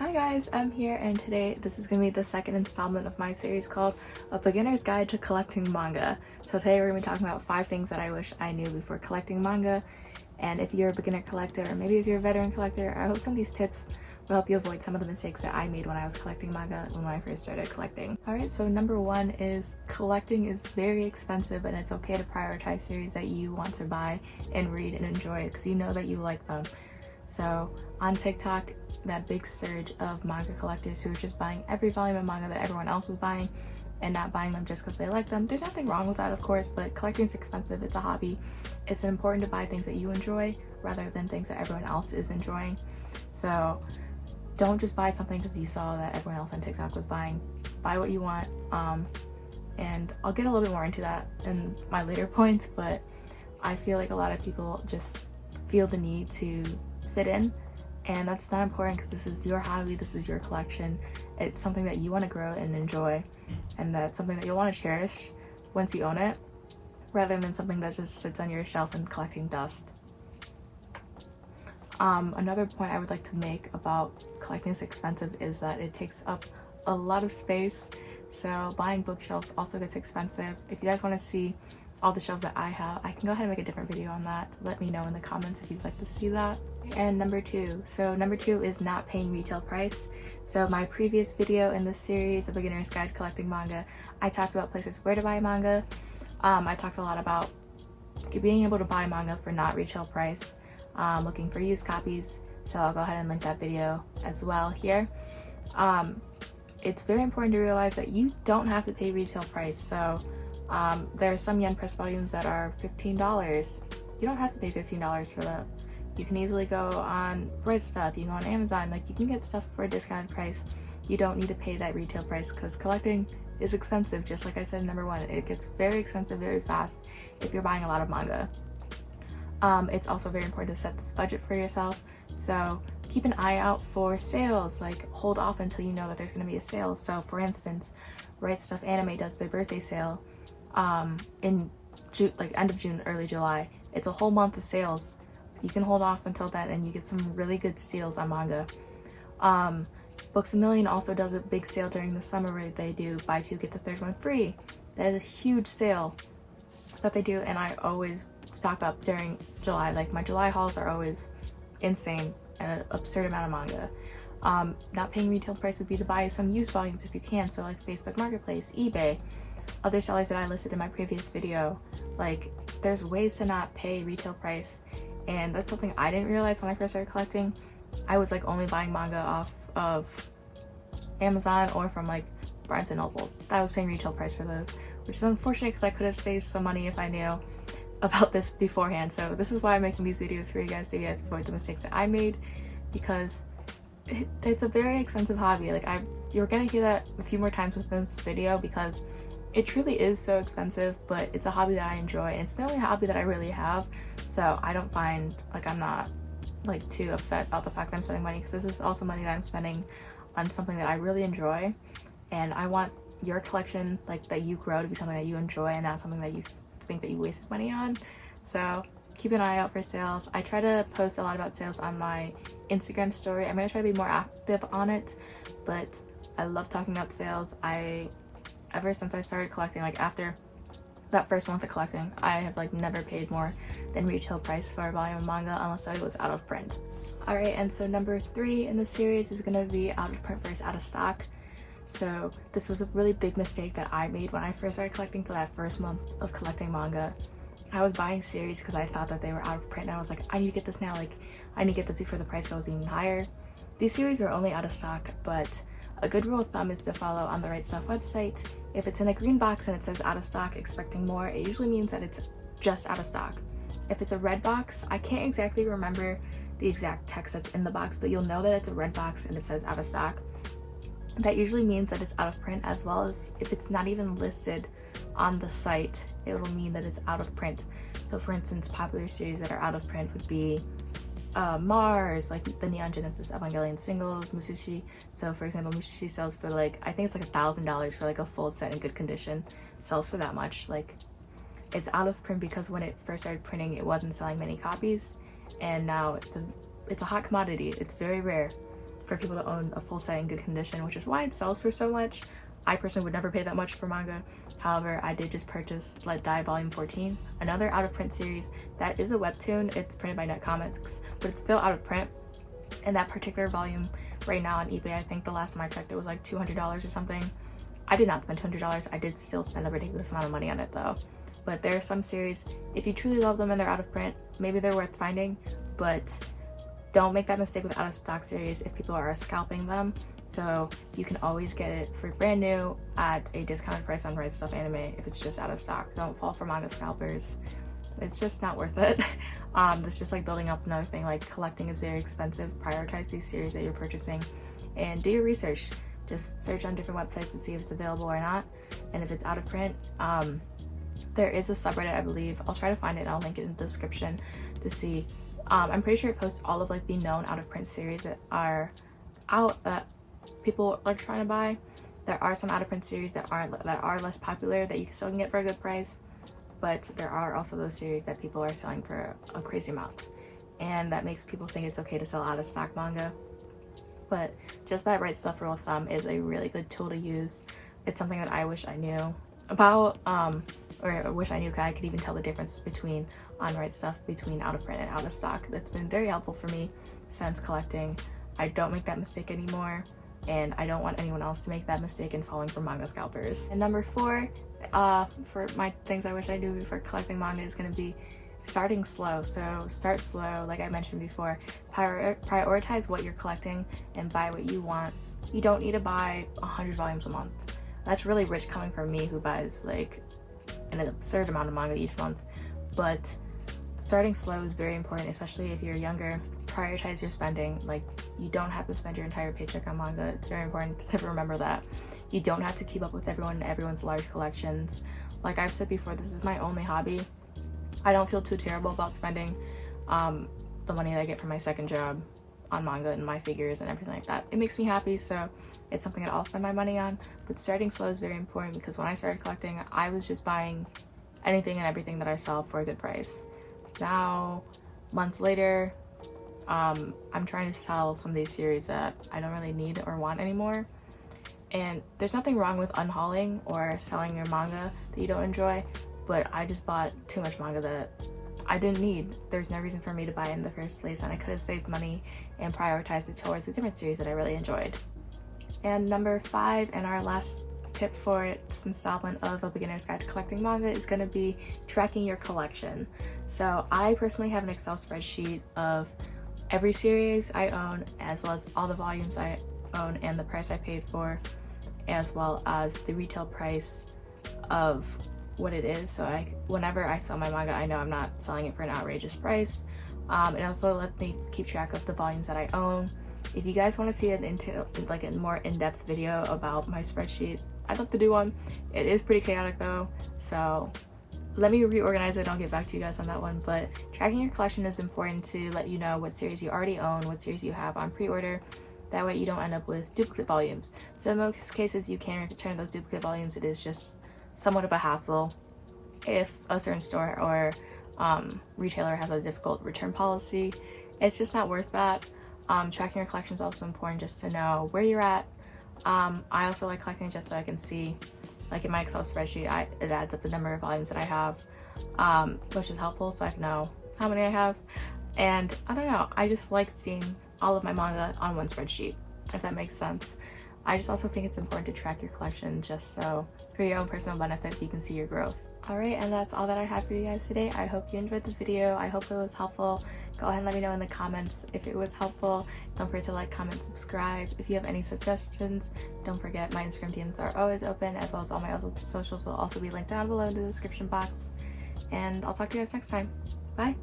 Hi guys, I'm here and today this is going to be the second installment of my series called A Beginner's Guide to Collecting Manga. So today we're going to be talking about 5 things that I wish I knew before collecting manga. And if you're a beginner collector, or maybe if you're a veteran collector, I hope some of these tips will help you avoid some of the mistakes that I made when I was collecting manga when I first started collecting. Alright, so number 1 is collecting is very expensive and it's okay to prioritize series that you want to buy and read and enjoy because you know that you like them. So on TikTok, that big surge of manga collectors who are just buying every volume of manga that everyone else is buying and not buying them just because they like them. There's nothing wrong with that, of course, but collecting is expensive. It's a hobby. It's important to buy things that you enjoy rather than things that everyone else is enjoying. So don't just buy something because you saw that everyone else on TikTok was buying. Buy what you want. And I'll get a little bit more into that in my later points, but I feel like a lot of people just feel the need to fit in, and that's not important because this is your hobby, this is your collection. It's something that you want to grow and enjoy, and that's something that you'll want to cherish once you own it, rather than something that just sits on your shelf and collecting dust. Another point I would like to make about collecting is expensive is that it takes up a lot of space, so buying bookshelves also gets expensive. If you guys want to see all the shelves that I have, I can go ahead and make a different video on that. Let me know in the comments if you'd like to see that. And number two is not paying retail price. So my previous video in this series, A Beginner's Guide to Collecting Manga, I talked about places where to buy manga. I talked a lot about being able to buy manga for not retail price, looking for used copies, so I'll go ahead and link that video as well here. It's very important to realize that you don't have to pay retail price. So there are some yen press volumes that are $15. You don't have to pay $15 for that. You can easily go on Red Stuff, you can go on Amazon, like you can get stuff for a discounted price. You don't need to pay that retail price because collecting is expensive, just like I said in number 1. It gets very expensive very fast if you're buying a lot of manga. It's also very important to set this budget for yourself, so keep an eye out for sales. Like hold off until you know that there's going to be a sale. So for instance, Right Stuff Anime does their birthday sale in June, like end of June, early July. It's a whole month of sales. You can hold off until then and you get some really good steals on manga. Books A Million also does a big sale during the summer where they do buy 2 get the 3rd one free. That is a huge sale that they do, and I always stock up during July. Like my July hauls are always insane and an absurd amount of manga. Not paying retail price would be to buy some used volumes if you can, so like Facebook Marketplace, eBay, other sellers that I listed in my previous video. Like there's ways to not pay retail price, and that's something I didn't realize when I first started collecting. I was like only buying manga off of Amazon or from like Barnes & Noble. I was paying retail price for those, which is unfortunate because I could have saved some money if I knew about this beforehand. So this is why I'm making these videos for you guys, so you guys avoid the mistakes that I made, because it's a very expensive hobby. Like you're gonna hear that a few more times within this video because it truly is so expensive, but it's a hobby that I enjoy, and it's the only hobby that I really have, so I don't find, like, I'm not like too upset about the fact that I'm spending money, because this is also money that I'm spending on something that I really enjoy, and I want your collection, like, that you grow to be something that you enjoy and not something that you think that you wasted money on. So keep an eye out for sales. I try to post a lot about sales on my Instagram story. I'm gonna try to be more active on it, but I love talking about sales. Ever since I started collecting, like after that first month of collecting, I have like never paid more than retail price for a volume of manga unless it was out of print. Alright, and so number 3 in the series is gonna be out of print versus out of stock. So this was a really big mistake that I made when I first started collecting. So that first month of collecting manga, I was buying series because I thought that they were out of print, and I was like, I need to get this now, like I need to get this before the price goes even higher. These series are only out of stock, but a good rule of thumb is to follow on the Right Stuff website. If it's in a green box and it says out of stock, expecting more, it usually means that it's just out of stock. If it's a red box, I can't exactly remember the exact text that's in the box, but you'll know that it's a red box and it says out of stock. That usually means that it's out of print, as well as if it's not even listed on the site, it will mean that it's out of print. So for instance, popular series that are out of print would be Mars, like the Neon Genesis Evangelion singles, Musashi. So for example, Musashi sells for like, I think it's like $1,000 for like a full set in good condition. Sells for that much. Like, it's out of print because when it first started printing, it wasn't selling many copies, and now it's a hot commodity. It's very rare. for people to own a full set in good condition, which is why it sells for so much. I personally would never pay that much for manga. However, I did just purchase Let Die Volume 14, another out of print series that is a webtoon. It's printed by Net Comics, but it's still out of print. And that particular volume right now on eBay, I think the last time I checked it was like $200 or something. I did not spend $200. I did still spend a ridiculous amount of money on it though. But there are some series, if you truly love them and they're out of print, maybe they're worth finding, but don't make that mistake with out of stock series if people are scalping them. So you can always get it for brand new at a discounted price on Right Stuff Anime if it's just out of stock. Don't fall for manga scalpers. It's just not worth it. It's just like building up another thing. Like, collecting is very expensive. Prioritize these series that you're purchasing and do your research. Just search on different websites to see if it's available or not, and if it's out of print. There is a subreddit, I believe. I'll try to find it and I'll link it in the description to see. I'm pretty sure it posts all of like the known out of print series that are out that people are trying to buy. There are some out of print series that are less popular that you still can get for a good price, but there are also those series that people are selling for a crazy amount, and that makes people think it's okay to sell out of stock manga. But just that Right Stuff rule of thumb is a really good tool to use. It's something that I wish I knew about, or I wish I knew, because I could even tell the difference between on Right Stuff between out of print and out of stock. That's been very helpful for me since collecting. I don't make that mistake anymore, and I don't want anyone else to make that mistake in falling for manga scalpers. And number 4, for my things I wish I knew before collecting manga, is going to be starting slow. So start slow, like I mentioned before. Prioritize what you're collecting and buy what you want. You don't need to buy 100 volumes a month. That's really rich coming from me, who buys like an absurd amount of manga each month. But starting slow is very important, especially if you're younger. Prioritize your spending. Like, you don't have to spend your entire paycheck on manga. It's very important to remember that. You don't have to keep up with everyone's large collections. Like I've said before, this is my only hobby. I don't feel too terrible about spending the money that I get from my second job on manga and my figures and everything like that. It makes me happy, so it's something that I'll spend my money on. But starting slow is very important, because when I started collecting, I was just buying anything and everything that I saw for a good price. Now, months later, I'm trying to sell some of these series that I don't really need or want anymore. And there's nothing wrong with unhauling or selling your manga that you don't enjoy, but I just bought too much manga that I didn't need. There's no reason for me to buy it in the first place, and I could have saved money and prioritized it towards a different series that I really enjoyed. And number 5, and our last tip for this installment of A Beginner's Guide to Collecting Manga, is going to be tracking your collection. So I personally have an Excel spreadsheet of every series I own, as well as all the volumes I own and the price I paid for, as well as the retail price of what it is. So whenever I sell my manga, I know I'm not selling it for an outrageous price. It also lets me keep track of the volumes that I own. If you guys want to see a more in-depth video about my spreadsheet, I'd love to do one. It is pretty chaotic though, so let me reorganize it and I'll get back to you guys on that one. But tracking your collection is important to let you know what series you already own, what series you have on pre-order. That way you don't end up with duplicate volumes. So in most cases you can return those duplicate volumes. It is just somewhat of a hassle if a certain store or retailer has a difficult return policy. It's just not worth that. Tracking your collection is also important just to know where you're at. I also like collecting just so I can see, like in my Excel spreadsheet, it adds up the number of volumes that I have, which is helpful so I can know how many I have. And I don't know, I just like seeing all of my manga on one spreadsheet, if that makes sense. I just also think it's important to track your collection just so for your own personal benefit you can see your growth. Alright, and that's all that I have for you guys today. I hope you enjoyed the video. I hope it was helpful. Go ahead and let me know in the comments if it was helpful. Don't forget to like, comment, subscribe. If you have any suggestions, don't forget my Instagram DMs are always open, as well as all my other socials will also be linked down below in the description box. And I'll talk to you guys next time. Bye!